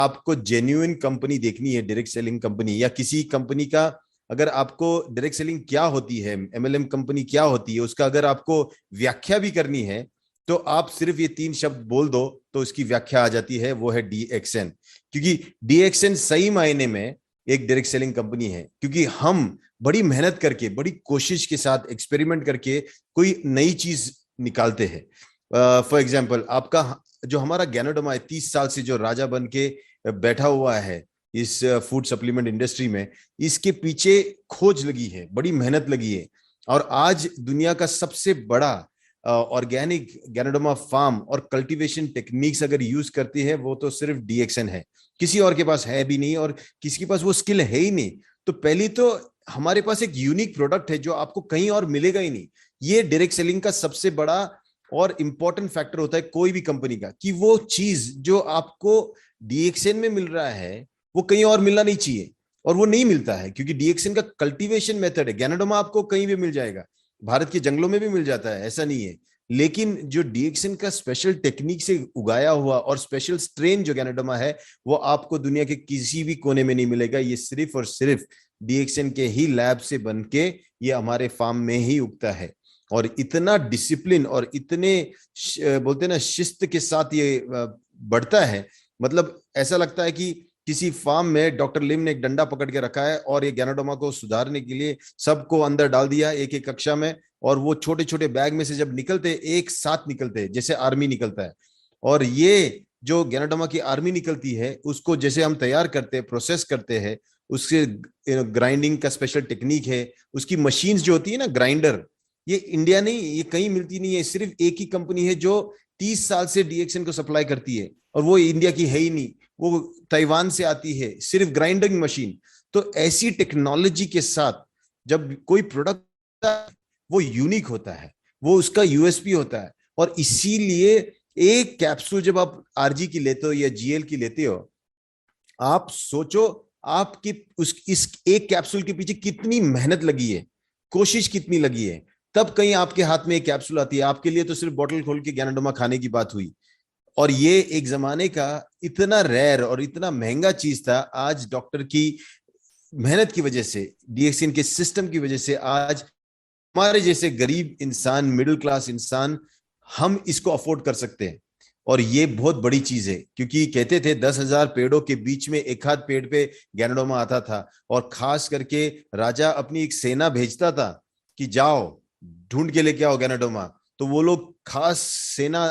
आपको genuine company देखनी है, डायरेक्ट सेलिंग कंपनी, या किसी कंपनी का अगर आपको डायरेक्ट सेलिंग क्या होती है, एमएलएम कंपनी क्या होती है, उसका अगर आपको व्याख्या भी करनी है, तो आप सिर्फ ये 3 शब्द बोल दो तो उसकी व्याख्या आ जाती है, वो है डीएक्सएन। क्योंकि डीएक्सएन सही मायने में एक डायरेक्ट सेलिंग कंपनी है, क्योंकि हम बड़ी मेहनत करके, बड़ी कोशिश के साथ एक्सपेरिमेंट करके कोई नई चीज निकालते हैं। फॉर एग्जाम्पल, आपका जो हमारा ज्ञानोडमा है, 30 साल से जो राजा बन के बैठा हुआ है इस फूड सप्लीमेंट इंडस्ट्री में, इसके पीछे खोज लगी है, बड़ी मेहनत लगी है, और आज दुनिया का सबसे बड़ा ऑर्गेनिक गैनोडर्मा फार्म और कल्टीवेशन टेक्निक्स अगर यूज करती है, वो तो सिर्फ डीएक्सएन है। किसी और के पास है भी नहीं, और किसी के पास वो स्किल है ही नहीं। तो पहली तो हमारे पास एक यूनिक प्रोडक्ट है जो आपको कहीं और मिलेगा ही नहीं। ये डायरेक्ट सेलिंग का सबसे बड़ा और इंपॉर्टेंट फैक्टर होता है कोई भी कंपनी का, कि वो चीज जो आपको डीएक्सएन में मिल रहा है वो कहीं और मिलना नहीं चाहिए, और वो नहीं मिलता है, क्योंकि डीएक्सएन का कल्टीवेशन मेथड है। गैनोडर्मा आपको कहीं भी मिल जाएगा, भारत के जंगलों में भी मिल जाता है, ऐसा नहीं है। लेकिन जो डीएक्सएन का स्पेशल टेक्निक से उगाया हुआ और स्पेशल स्ट्रेन जो गैनोडर्मा है, वो आपको दुनिया के किसी भी कोने में नहीं मिलेगा। ये सिर्फ और सिर्फ डीएक्सएन के ही लैब से बन के ये हमारे फार्म में ही उगता है। और इतना डिसिप्लिन और इतने बोलते हैं ना शिस्त के साथ ये बढ़ता है, मतलब ऐसा लगता है कि किसी फार्म में डॉक्टर लिम ने एक डंडा पकड़ के रखा है और ये गैनोडर्मा को सुधारने के लिए सबको अंदर डाल दिया एक एक कक्षा में, और वो छोटे छोटे बैग में से जब निकलते एक साथ निकलते जैसे आर्मी निकलता है। और ये जो गैनोडर्मा की आर्मी निकलती है, उसको जैसे हम तैयार करते हैं, प्रोसेस करते हैं, उसके ग्राइंडिंग का स्पेशल टेक्निक है, उसकी मशीन्स जो होती है ना ग्राइंडर, ये इंडिया नहीं, ये कहीं मिलती नहीं है। सिर्फ एक ही कंपनी है जो 30 साल से डीएक्सएन को सप्लाई करती है, और वो इंडिया की है ही नहीं, वो ताइवान से आती है, सिर्फ ग्राइंडिंग मशीन। तो ऐसी टेक्नोलॉजी के साथ जब कोई प्रोडक्ट, वो यूनिक होता है, वो उसका यूएसपी होता है। और इसीलिए एक कैप्सूल जब आप आरजी की लेते हो या जीएल की लेते हो, आप सोचो आपकी इस एक कैप्सूल के पीछे कितनी मेहनत लगी है, कोशिश कितनी लगी है, तब कहीं आपके हाथ में एक कैप्सूल आती है। आपके लिए तो सिर्फ बोतल खोल के गैनोडर्मा खाने की बात हुई, और ये एक जमाने का इतना रेयर और इतना महंगा चीज था। आज डॉक्टर की मेहनत की वजह से, डीएक्सएन के सिस्टम की वजह से, आज हमारे जैसे गरीब इंसान, मिडिल क्लास इंसान, हम इसको अफोर्ड कर सकते हैं। और ये बहुत बड़ी चीज है, क्योंकि कहते थे 10,000 पेड़ों के बीच में एक आध पेड़ पे गैनोडर्मा आता था, और खास करके राजा अपनी एक सेना भेजता था कि जाओ ढूंढ के लेके आओ गैनोडर्मा। तो वो लोग खास सेना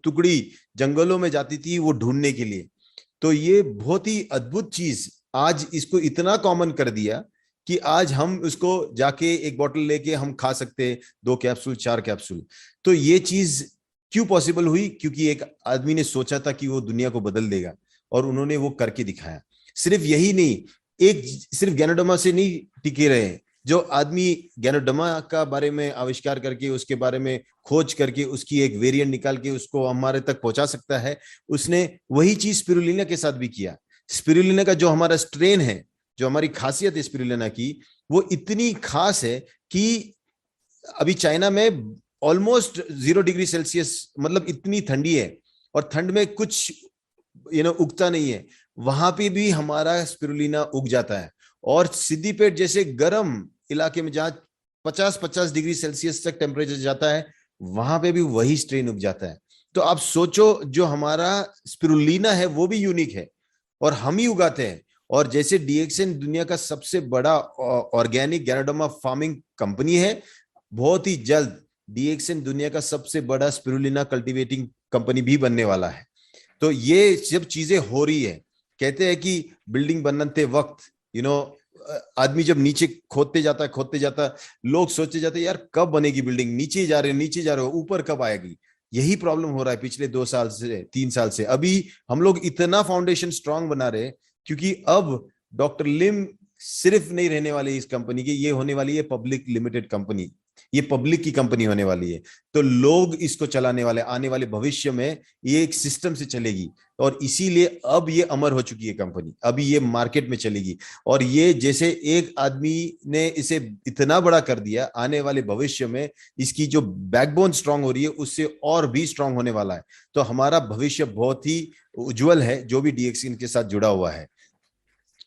टुकड़ी जंगलों में जाती थी वो ढूंढने के लिए। तो ये बहुत ही अद्भुत चीज आज इसको इतना कॉमन कर दिया कि आज हम उसको जाके एक बोतल लेके हम खा सकते हैं, 2 कैप्सूल 4 कैप्सूल। तो ये चीज क्यों पॉसिबल हुई? क्योंकि एक आदमी ने सोचा था कि वो दुनिया को बदल देगा, और उन्होंने वो करके दिखाया। सिर्फ यही नहीं, एक सिर्फ गैनोडर्मा से नहीं टिके रहे। जो आदमी गैनोडर्मा का बारे में आविष्कार करके, उसके बारे में खोज करके, उसकी एक वेरिएंट निकाल के उसको हमारे तक पहुंचा सकता है, उसने वही चीज स्पिरुलिना के साथ भी किया। स्पिरुलिना का जो हमारा स्ट्रेन है, जो हमारी खासियत है स्पिरुलिना की, वो इतनी खास है कि अभी चाइना में ऑलमोस्ट 0 डिग्री सेल्सियस, मतलब इतनी ठंडी है, और ठंड में कुछ उगता नहीं है, वहां पे भी हमारा स्पिरुलिना उग जाता है। और सिद्दीपेट जैसे गर्म इलाके में जहां 50-50 डिग्री सेल्सियस तक टेम्परेचर जाता है, वहां पे भी वही स्ट्रेन उग जाता है। तो आप सोचो, जो हमारा स्पिरुलिना है वो भी यूनिक है, और हम ही उगाते हैं। और जैसे डीएक्सएन दुनिया का सबसे बड़ा ऑर्गेनिक गैनोडर्मा फार्मिंग कंपनी है, बहुत ही जल्द डीएक्सएन दुनिया का सबसे बड़ा स्पिरुलिना कल्टीवेटिंग कंपनी भी बनने वाला है। तो ये जब चीजें हो रही है, कहते हैं कि बिल्डिंग बनते वक्त आदमी जब नीचे खोदते जाता, लोग सोचे जाते यार कब बनेगी बिल्डिंग, नीचे जा रहे हो नीचे जा रहे हो, ऊपर कब आएगी। यही प्रॉब्लम हो रहा है पिछले 2 साल से 3 साल से। अभी हम लोग इतना फाउंडेशन स्ट्रांग बना रहे, क्योंकि अब डॉक्टर लिम सिर्फ नहीं रहने वाली इस कंपनी की, ये होने वाली है पब्लिक लिमिटेड कंपनी। ये पब्लिक की कंपनी होने वाली है, तो लोग इसको चलाने वाले, आने वाले भविष्य में ये एक सिस्टम से चलेगी। और इसीलिए अब ये अमर हो चुकी है कंपनी, अभी ये मार्केट में चलेगी। और ये जैसे एक आदमी ने इसे इतना बड़ा कर दिया, आने वाले भविष्य में इसकी जो बैकबोन स्ट्रांग हो रही है उससे और भी स्ट्रांग होने वाला है। तो हमारा भविष्य बहुत ही उज्जवल है जो भी डीएक्सिन के साथ जुड़ा हुआ है।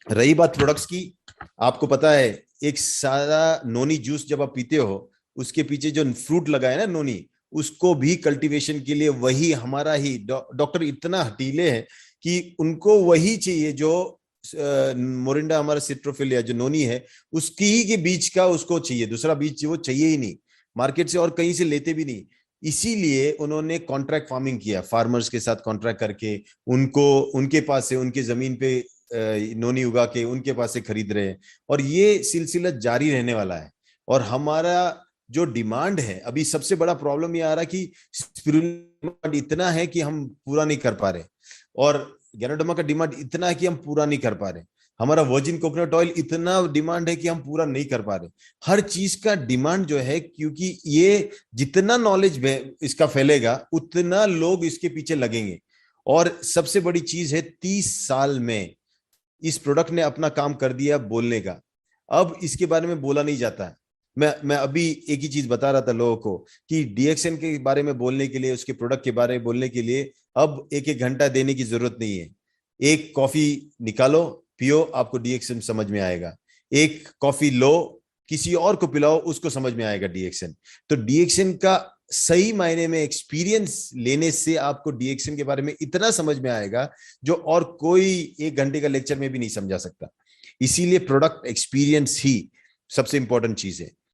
रही बात प्रोडक्ट्स की, आपको पता है एक सारा नोनी जूस जब आप पीते हो, उसके पीछे जो फ्रूट लगा है ना नोनी, उसको भी कल्टीवेशन के लिए वही हमारा ही डॉक्टर इतना हटीले हैं कि उनको वही चाहिए जो मोरिंडा हमारा सिट्रोफिलिया जो नोनी है उसकी ही के बीज का उसको चाहिए, दूसरा बीज वो चाहिए ही नहीं मार्केट से, और कहीं से लेते भी नहीं। इसीलिए उन्होंने कॉन्ट्रैक्ट फार्मिंग किया, फार्मर्स के साथ कॉन्ट्रैक्ट करके उनको उनके पास से उनके जमीन पे नोनी उगा के उनके पास से खरीद रहे हैं। और ये सिलसिला जारी रहने वाला है। और हमारा जो डिमांड है, अभी सबसे बड़ा प्रॉब्लम ये आ रहा है कि स्पिरुलिना इतना है कि हम पूरा नहीं कर पा रहे, और गैनोडर्मा का डिमांड इतना है कि हम पूरा नहीं कर पा रहे, हमारा वर्जिन कोकोनट ऑयल इतना डिमांड है कि हम पूरा नहीं कर पा रहे। हर चीज का डिमांड जो है, क्योंकि ये जितना नॉलेज इसका फैलेगा उतना लोग इसके पीछे लगेंगे। और सबसे बड़ी चीज है 30 साल में इस प्रोडक्ट ने अपना काम कर दिया बोलने का, अब इसके बारे में बोला नहीं जाता है। मैं अभी एक ही चीज बता रहा था लोगों को कि डीएक्सएन के बारे में बोलने के लिए, उसके प्रोडक्ट के बारे में बोलने के लिए अब एक एक घंटा देने की जरूरत नहीं है। एक कॉफी निकालो, पियो, आपको डीएक्सएन समझ में आएगा। एक कॉफी लो, किसी और को पिलाओ, उसको समझ में आएगा डीएक्सएन। तो डीएक्सएन का सही मायने में एक्सपीरियंस लेने से आपको डीएक्सएन के बारे में इतना समझ में आएगा जो और कोई 1 घंटे का लेक्चर में भी नहीं समझा सकता। इसीलिए प्रोडक्ट एक्सपीरियंस ही सबसे इंपॉर्टेंट चीज है।